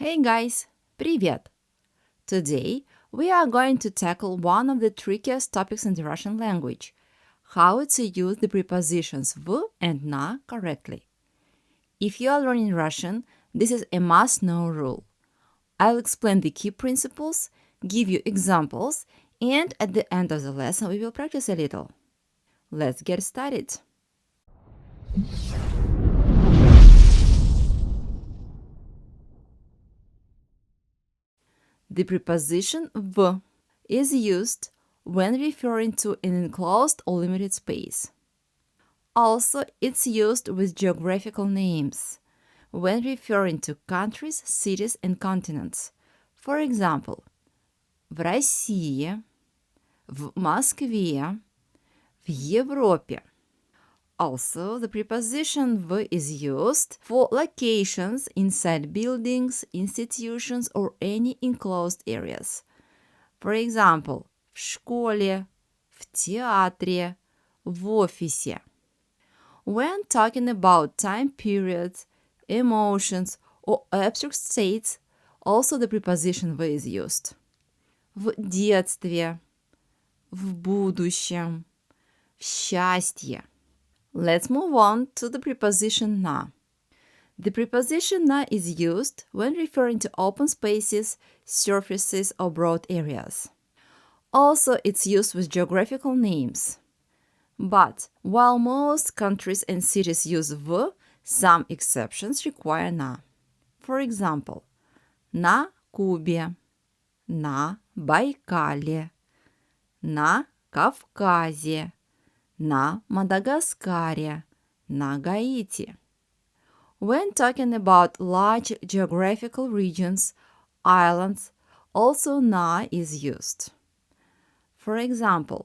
Hey guys, привет! Today we are going to tackle one of the trickiest topics in the Russian language, how to use the prepositions V and НА correctly. If you are learning Russian, this is a must-know rule. I'll explain the key principles, give you examples, and at the end of the lesson we will practice a little. Let's get started. The preposition V is used when referring to an enclosed or limited space. Also, it's used with geographical names when referring to countries, cities, and continents. For example, в России, в Москве, в Европе. Also, the preposition V is used for locations inside buildings, institutions, or any enclosed areas. For example, в школе, в театре, в офисе. When talking about time periods, emotions, or abstract states, also the preposition V is used. В детстве, в будущем, в счастье. Let's move on to the preposition НА. The preposition НА is used when referring to open spaces, surfaces, or broad areas. Also, it's used with geographical names. But while most countries and cities use V, some exceptions require НА. For example, на Кубе, на Байкале, на Кавказе, на Мадагаскаре, на Гаити. When talking about large geographical regions, islands, also НА is used. For example,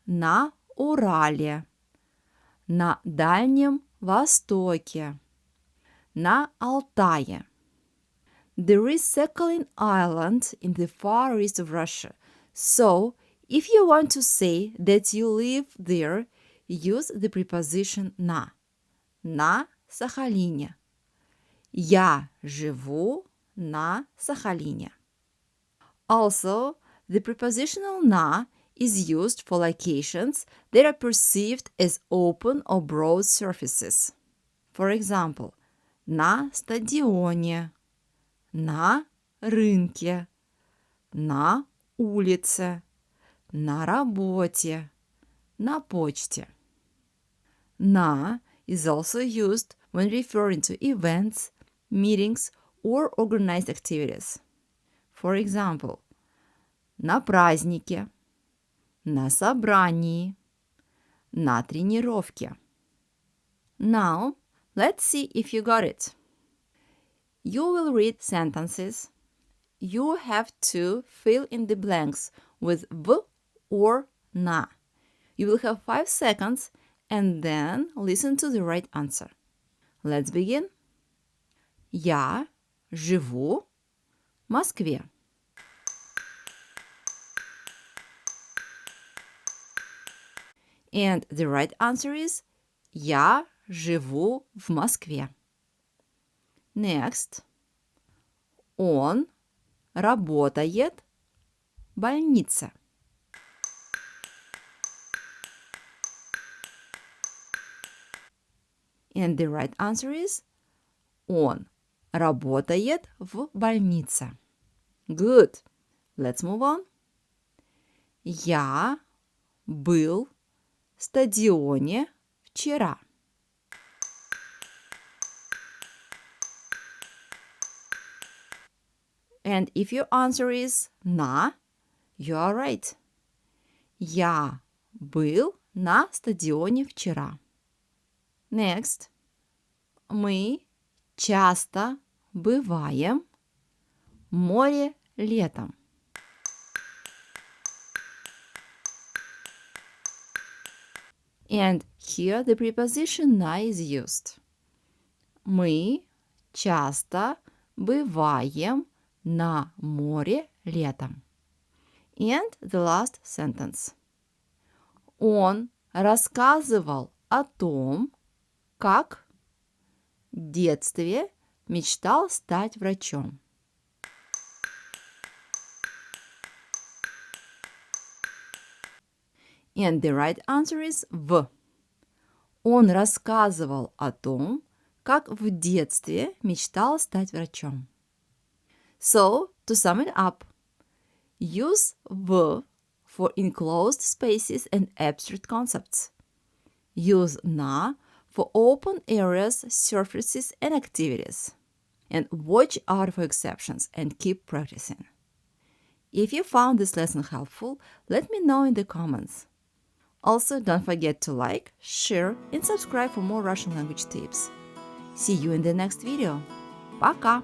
на Урале, на Дальнем Востоке, на Алтае. There is Sakhalin Island in the far east of Russia, so if you want to say that you live there, use the preposition НА. На Сахалине. Я живу на Сахалине. Also, the prepositional НА is used for locations that are perceived as open or broad surfaces. For example, на стадионе, на рынке, на улице, на работе, на почте. НА is also used when referring to events, meetings, or organized activities. For example, на празднике, на собрании, на тренировке. Now, let's see if you got it. You will read sentences. You have to fill in the blanks with V or НА. You will have 5 seconds and then listen to the right answer. Let's begin. Я живу в Москве. And the right answer is Я живу в Москве. Next. Он работает в больнице. And the right answer is Он работает в больнице. Good. Let's move on. Я был в стадионе вчера. And if your answer is НА, you are right. Я был на стадионе вчера. Next. Мы часто бываем в море летом. And here the preposition НА is used. Мы часто бываем на море летом. And the last sentence. Он рассказывал о том, как в детстве мечтал стать врачом. And the right answer is В. Он рассказывал о том, как в детстве мечтал стать врачом. So, to sum it up, use В for enclosed spaces and abstract concepts. Use НА for open areas, surfaces, and activities. And watch out for exceptions and keep practicing. If you found this lesson helpful, let me know in the comments. Also, don't forget to like, share, and subscribe for more Russian language tips. See you in the next video. Пока!